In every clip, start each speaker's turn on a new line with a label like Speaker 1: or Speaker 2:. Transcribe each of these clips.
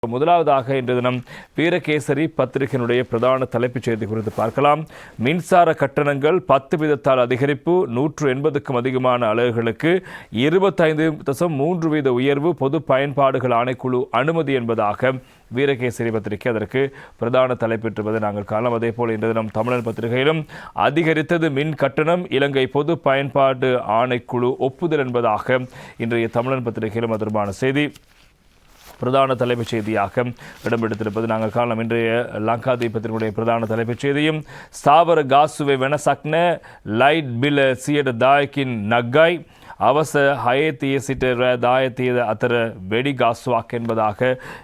Speaker 1: முதலாவதாக இன்று தினம் வீரகேசரி பத்திரிகையினுடைய பிரதான தலைப்புச் செய்தி குறித்து பார்க்கலாம். மின்சார கட்டணங்கள் 10 வீதத்தால் அதிகரிப்பு, 180க்கும் அதிகமான அலகுகளுக்கு 25.3 வீத உயர்வு, பொது பயன்பாடுகள் ஆணைக்குழு அனுமதி என்பதாக வீரகேசரி பத்திரிகை அதற்கு பிரதான தலைப்பிட்டிருப்பதை நாங்கள் காணலாம். அதேபோல் இன்று தினம் தமிழன் பத்திரிகையிலும் அதிகரித்தது மின் கட்டணம், இலங்கை பொது பயன்பாடு ஆணைக்குழு ஒப்புதல் என்பதாக இன்றைய தமிழன் பத்திரிகையிலும் தொடர்பான செய்தி பிரதான தலைப்புச் செய்தியாக இடம்பெடுத்திருப்பது நாங்கள் காணலாம். இன்றைய லங்காதீபத்தினுடைய பிரதான தலைப்புச் செய்தியும் ஸ்தாவர காசுவை வெனசக்ன லைட் பில் சியட தாயக்கின் நக்காய் அவச ஹயத்திய சிட்ட தாயத்திய அத்தர வெடி காசுவாக் என்பதாக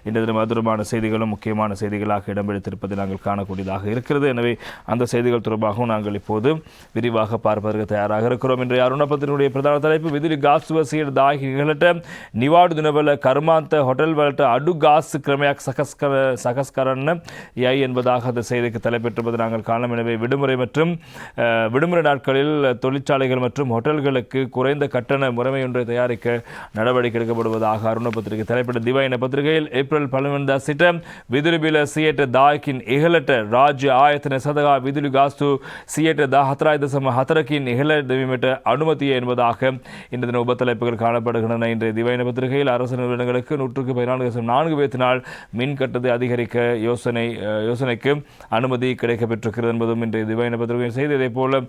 Speaker 1: இன்றைய மதுரமான செய்திகளும் முக்கியமான செய்திகளாக இடம்பெடுத்திருப்பதை நாங்கள் காணக்கூடியதாக இருக்கிறது. எனவே அந்த செய்திகள் தொடர்பாகவும் நாங்கள் இப்போது விரிவாக பார்ப்பதற்கு தயாராக இருக்கிறோம். இன்றைய அருணப்பத்தினுடைய பிரதான தலைப்பு விதிலி காசுவ சியட தாயகிகளட்ட நிவாடு தினவல கர்மாந்த ஹோட்டல் வளட்ட அடு காசு கிரமයක් சகஸ்கரன் யை என்பதாக அந்த செய்திக்கு தலைப்பெற்றிருப்பது நாங்கள் காணலாம். எனவே விடுமுறை நாட்களில் தொழிற்சாலைகள் மற்றும் ஹோட்டல்களுக்கு குறைந்த கட்டண முறைமை ஒன்றை தயாரிக்க நடவடிக்கை எடுக்கப்படுவதாக அருண பத்திரிகை தலைப்பிட்ட திவாயின பத்திரிகையில் ஏப்ரல் 12 සිට විදුලි බිල 110කින් ඉහළට රාජ්‍ය ආයතන සඳහා විදුලි ගාස්තු 14.4කින් ඉහළ දැමීමට අනුමතිය என்பதாக இந்த தின உபத்தலைப்புகள் காணப்படுகின்றன. இன்றைய திவாயின பத்திரிகையில் அரசு நிறுவனங்களுக்கு 114.4 வீதத்தினால் மின் கட்டணத்தை அதிகரிக்க யோசனைக்கு அனுமதி கிடைக்கப்பெற்றிருக்கிறது என்பதும் இன்றைய திவாயின பத்திரிகையின் செய்தி. இதே போல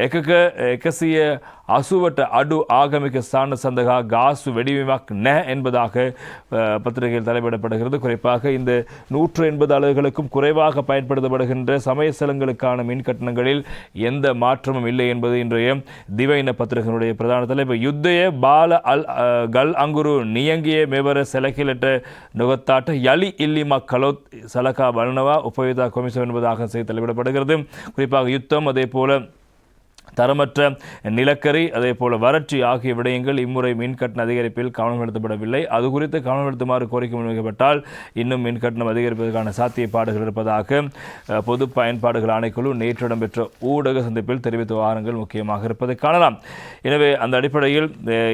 Speaker 1: 180ට අඩු ஆகமிக ஸ்தான சந்தகா காசு வெடிவிமாக் ந என்பதாக பத்திரிகையில் தலைப்பிடப்படுகிறது. குறிப்பாக இந்த 180 அலகுகளுக்கும் குறைவாக பயன்படுத்தப்படுகின்ற சமயசலங்களுக்கான மின் கட்டணங்களில் எந்த மாற்றமும் இல்லை என்பது இன்றைய திவைன பத்திரிகையினுடைய பிரதான தலைப்பு. யுத்தய பால கல் அங்குரு நியங்கிய மேவர செலக்கிலட்ட நுகத்தாட்ட யலி இல்லிமா கலோத் சலகா வல்னவா உபயோகிதா கொமிசம் என்பதாக செய்தி தலைப்பிடப்படுகிறது. குறிப்பாக யுத்தம், அதே போல தரமற்ற நிலக்கரி, அதே போல வறட்சி ஆகிய விடயங்கள் இம்முறை மின் கட்டண அதிகரிப்பில் கவனம் செலுத்தப்படவில்லை. அது குறித்து கவனம் செலுத்துமாறு கோரிக்கை முன்வைக்கப்பட்டால் இன்னும் மின் கட்டணம் அதிகரிப்பதற்கான சாத்தியப்பாடுகள் இருப்பதாக பொது பயன்பாடுகள் ஆணைக்குழு நேற்று இடம்பெற்ற ஊடக சந்திப்பில் தெரிவித்த விவகாரங்கள் முக்கியமாக இருப்பதை காணலாம். எனவே அந்த அடிப்படையில்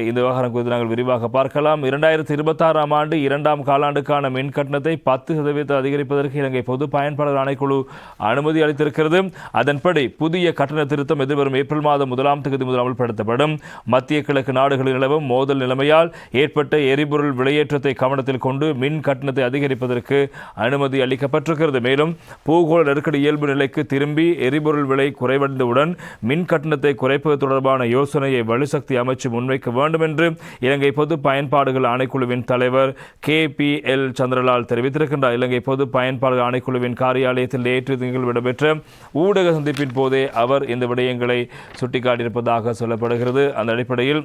Speaker 1: இந்த விவகாரம் குறித்து நாங்கள் விரிவாக பார்க்கலாம். 2026ஆம் ஆண்டு 2ஆம் காலாண்டுக்கான மின் கட்டணத்தை 10% அதிகரிப்பதற்கு இலங்கை பொது பயன்பாடுகள் ஆணைக்குழு அனுமதி அளித்திருக்கிறது. அதன்படி புதிய கட்டண திருத்தம் எதிர்வரும் ஏப்ரல் மாதம் 1ஆம் தேதி முதல் அமல்படுத்தப்படும். மத்திய கிழக்கு நாடுகளில் நிலவும் மோதல் நிலைமையால் ஏற்பட்ட எரிபொருள் விலையேற்றத்தை கவனத்தில் கொண்டு மின் கட்டணத்தை அதிகரிப்பதற்கு அனுமதி அளிக்கப்பட்டிருக்கிறது. மேலும் பூகோள நெருக்கடி இயல்பு நிலைக்கு திரும்பி எரிபொருள் விலை குறைவடைந்தவுடன் மின் கட்டணத்தை குறைப்பது தொடர்பான யோசனையை வலுசக்தி அமைச்சு முன்வைக்க வேண்டும் என்று இலங்கை பொது பயன்பாடுகள் ஆணைக்குழுவின் தலைவர் KPL சந்திரலால் தெரிவித்திருக்கின்றார். இலங்கை பொது பயன்பாடுகள் ஆணைக்குழுவின் காரியாலயத்தில் நேற்று திங்கள் இடம்பெற்ற ஊடக சந்திப்பின் போதே அவர் இந்த விடயங்களை சுட்டிக்காட்டியிருப்பதாக சொல்லப்படுகிறது. அந்த அடிப்படையில்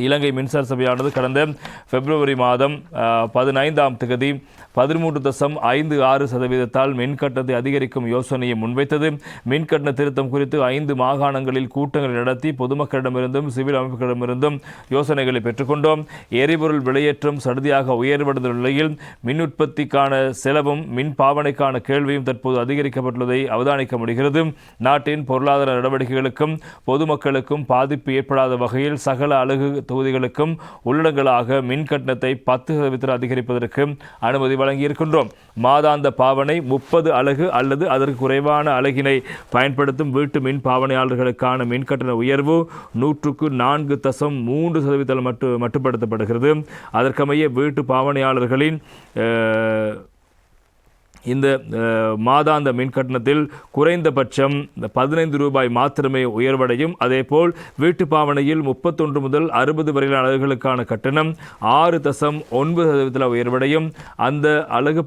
Speaker 1: இலங்கை மின்சார சபையானது கடந்த பிப்ரவரி மாதம் 15ஆம் தேதி 13.56% மின் கட்டணத்தை அதிகரிக்கும் யோசனையை முன்வைத்தது. மின் கட்டண திருத்தம் குறித்து 5 மாகாணங்களில் கூட்டங்களை நடத்தி பொதுமக்களிடமிருந்தும் சிவில் அமைப்புகளிடமிருந்தும் யோசனைகளை பெற்றுக்கொண்டோம். எரிபொருள் விலையேற்றம் சடுதியாக உயர்வடைந்த நிலையில் மின் உற்பத்திக்கான செலவும் மின் பாவனைக்கான கேள்வியும் தற்போது அதிகரிக்கப்பட்டுள்ளதை அவதானிக்க முடிகிறது. நாட்டின் பொருளாதார நடவடிக்கைகளுக்கும் பொதுமக்களுக்கும் பாதிப்பு ஏற்படாத வகையில் சகல அலகு தொகுதிகளுக்கும் உள்ளடங்களாக மின் கட்டணத்தை 10% அதிகரிப்பதற்கு அனுமதி வழங்கியிருக்கின்றோம். மாதாந்த பாவனை 30 அலகு அல்லது அதற்கு குறைவான அலகினை பயன்படுத்தும் வீட்டு மின் பாவனையாளர்களுக்கான மின் கட்டண உயர்வு 104.3% மட்டுப்படுத்தப்படுகிறது. அதற்கமைய வீட்டு பாவனையாளர்களின் இந்த மாதாந்த மின் கட்டணத்தில் குறைந்தபட்சம் 15 ரூபாய் மாத்திரமே உயர்வடையும். அதேபோல் வீட்டு பாவனையில் 31 முதல் 60 வரையிலான அலகுகளுக்கான கட்டணம் 6.9% உயர்வடையும். அந்த அலகு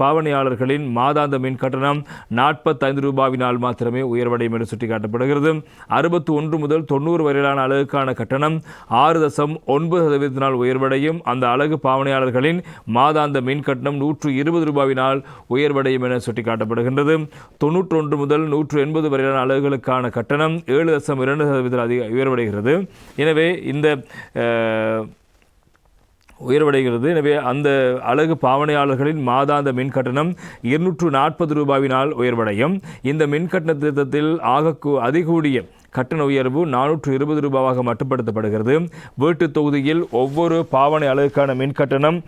Speaker 1: பாவனையாளர்களின் மாதாந்த மின் கட்டணம் 45 ரூபாயினால் மாத்திரமே உயர்வடையும் என்று சுட்டிக்காட்டப்படுகிறது. 61 முதல் 90 வரையிலான அலகுக்கான கட்டணம் 6.9% உயர்வடையும். அந்த அலகு பாவனையாளர்களின் மாதாந்த மின் கட்டணம் 120 ரூபாயினால் உயர்வடையும் என சுட்டிக்காட்டப்படுகின்றது. 91 முதல் 180 வரையிலான அலகுகளுக்கான கட்டணம் 7.2% உயர்வடைகிறது. எனவே இந்த உயர்வடைகிறது. எனவே அந்த அலகு பாவனையாளர்களின் மாதாந்த மின் கட்டணம் 240 ரூபாயினால் உயர்வடையும். இந்த மின் கட்டண திருத்தத்தில் அதிகூடிய கட்டண உயர்வு 420 ரூபாவாக மட்டுப்படுத்தப்படுகிறது. வீட்டு தொகுதியில் ஒவ்வொரு பாவனை அலகுக்கான மின் கட்டணம்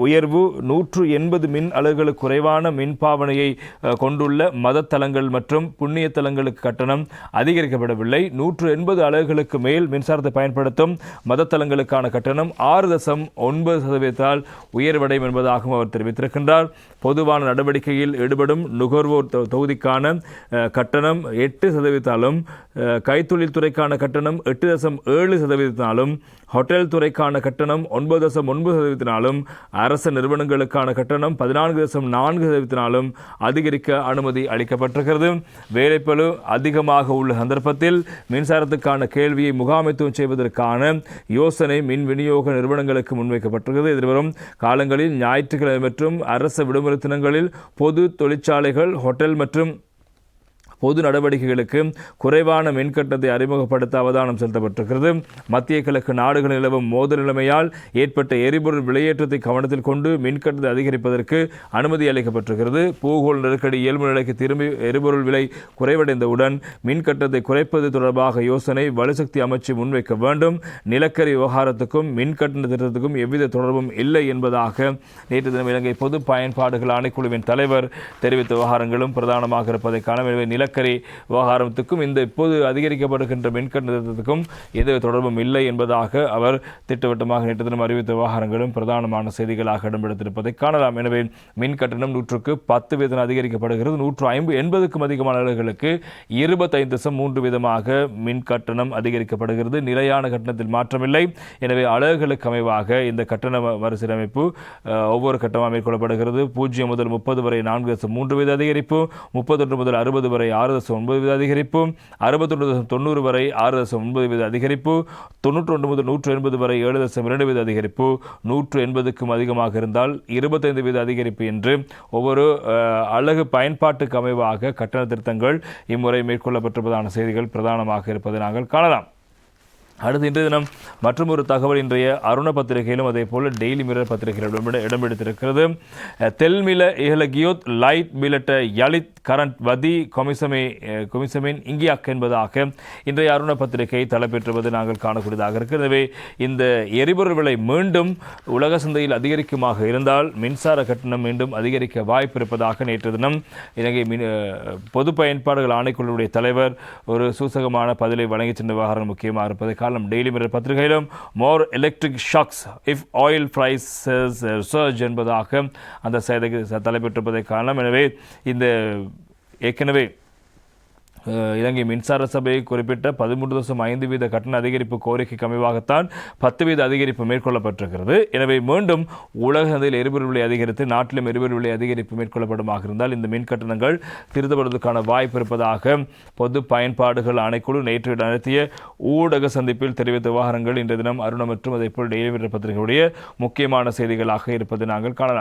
Speaker 1: உயர்வு 180 மின் அலகுகளுக்கு குறைவான மின் பாவனையை கொண்டுள்ள மதத்தலங்கள் மற்றும் புண்ணிய தலங்களுக்கு கட்டணம் அதிகரிக்கப்படவில்லை. 180 அலகுகளுக்கு மேல் மின்சாரத்தை பயன்படுத்தும் மதத்தலங்களுக்கான கட்டணம் 6.9% உயர்வடையும் என்பதாகவும் அவர் தெரிவித்திருக்கின்றார். பொதுவான நடவடிக்கையில் ஈடுபடும் நுகர்வோர் தொகுதிக்கான கட்டணம் 8%, கைத்தொழில் துறைக்கான கட்டணம் 8.7%, ஹோட்டல் துறைக்கான கட்டணம் 9.9%, அரசு நிறுவனங்களுக்கான கட்டணம் 14.4% அதிகரிக்க அனுமதி அளிக்கப்பட்டிருக்கிறது. வேலைப்பளு அதிகமாக உள்ள சந்தர்ப்பத்தில் மின்சாரத்துக்கான கேள்வியை முகாமைத்துவம் செய்வதற்கான யோசனை மின் விநியோக நிறுவனங்களுக்கு முன்வைக்கப்பட்டிருக்கிறது. எதிர்வரும் காலங்களில் ஞாயிற்றுக்கிழமை மற்றும் அரசு விடுமுறை தினங்களில் பொது தொழிற்சாலைகள், ஹோட்டல் மற்றும் பொது நடவடிக்கைகளுக்கு குறைவான மின்கட்டணத்தை அறிமுகப்படுத்த அவதானம் செலுத்தப்பட்டிருக்கிறது. மத்திய கிழக்கு நாடுகளில் நிலவும் மோதல் நிலைமையால் ஏற்பட்ட எரிபொருள் விலையேற்றத்தை கவனத்தில் கொண்டு மின்கட்டணத்தை அதிகரிப்பதற்கு அனுமதி அளிக்கப்பட்டிருக்கிறது. பூகோள் நெருக்கடி இயல்பு நிலைக்கு திரும்பி எரிபொருள் விலை குறைவடைந்தவுடன் மின்கட்டணத்தை குறைப்பது தொடர்பாக யோசனை வலுசக்தி அமைச்சு முன்வைக்க வேண்டும். நிலக்கரி விவகாரத்துக்கும் மின்கட்டண திட்டத்துக்கும் எவ்வித தொடர்பும் இல்லை என்பதாக நேற்று தினம் இலங்கை பொது பயன்பாடுகள் ஆணைக்குழுவின் தலைவர் தெரிவித்த விவகாரங்களும் பிரதானமாக இருப்பதை காண. நிலக்கரி விவகாரத்துக்கும் இந்த இப்போது அதிகரிக்கப்படுகின்ற மின்கட்டணத்துக்கும் எந்த தொடர்பும் இல்லை என்பதாக அவர் திட்டவட்டமாக நேற்று தினம் அறிவித்த விவகாரங்களும் பிரதானமான செய்திகளாக இடம்பெடுத்திருப்பதை காணலாம். எனவே மின் கட்டணம் 110% அதிகரிக்கப்படுகிறது. 180க்கும் அதிகமான அலகுகளுக்கு 25.3% மின் கட்டணம் அதிகரிக்கப்படுகிறது. நிலையான கட்டணத்தில் மாற்றமில்லை. எனவே அலகுகளுக்கு அமைவாக இந்த கட்டண மறுசீரமைப்பு ஒவ்வொரு கட்டமாக மேற்கொள்ளப்படுகிறது. 0 முதல் 30 வரை 4.3% அதிகரிப்பு, 31 முதல் 60 வரை 6.9% அதிகரிப்பு, 61-90 வரை 6.9% அதிகரிப்பு, 91 முதல் 180 வரை 7.2% அதிகரிப்பு, 180க்கும் அதிகமாக இருந்தால் 25% அதிகரிப்பு என்று ஒவ்வொரு அலகு பயன்பாட்டுக்கு அமைவாக கட்டண திருத்தங்கள் இம்முறை மேற்கொள்ளப்பட்டிருப்பதான செய்திகள் பிரதானமாக இருப்பதை நாங்கள் காணலாம். அடுத்து இன்றைய தினம் மற்றும் ஒரு தகவல் இன்றைய அருண பத்திரிகையிலும் அதே போல டெய்லி மிரர் பத்திரிகையிலும் இடம்பெடுத்திருக்கிறது. தெல்மில இஹலகியோத் லைட் மிலட்ட யலித் கரண்ட் வதி கொமிசமின் இங்கியாக் என்பதாக இன்றைய அருண பத்திரிகை தலைப்பெற்றுவது நாங்கள் காணக்கூடியதாக இருக்கிறது. எனவே இந்த எரிபொருள் விலை மீண்டும் உலக சந்தையில் அதிகரிக்குமாக இருந்தால் மின்சார கட்டணம் மீண்டும் அதிகரிக்க வாய்ப்பு இருப்பதாக நேற்று தினம் இலங்கை பொது பயன்பாடுகள் ஆணைக்குழுவுடைய தலைவர் ஒரு சூசகமான பதிலை வழங்கி சென்ற விவகாரம் முக்கியமாக இருப்பதை டெய்லி மிரர் பத்திரிகையிலும் more electric shocks if oil prices surge என்பதாக அந்த செய்திக்கு தலைப்பெற்றிருப்பதை காணலாம். எனவே இந்த ஏற்கனவே இலங்கை மின்சார சபை குறிப்பிட்ட 13.5% கட்டண அதிகரிப்பு கோரிக்கைக்கு அமைவாகத்தான் 10% அதிகரிப்பு மேற்கொள்ளப்பட்டிருக்கிறது. எனவே மீண்டும் உலக சந்தையில் எரிபொருள் விலை அதிகரித்து நாட்டிலும் எரிபொருள் விலை அதிகரிப்பு மேற்கொள்ளப்படுமாக இருந்தால் இந்த மின் கட்டணங்கள் திருத்தப்படுவதற்கான வாய்ப்பு இருப்பதாக பொது பயன்பாடுகள் ஆணைக்குழு நேற்று நடத்திய ஊடக சந்திப்பில் தெரிவித்த விவகாரங்கள் இன்றைய தினம் அருண மற்றும் அதேபோல் டெய்லி மிரர் பத்திரிகையுடைய முக்கியமான செய்திகளாக இருப்பதை நாங்கள் காணலாம்.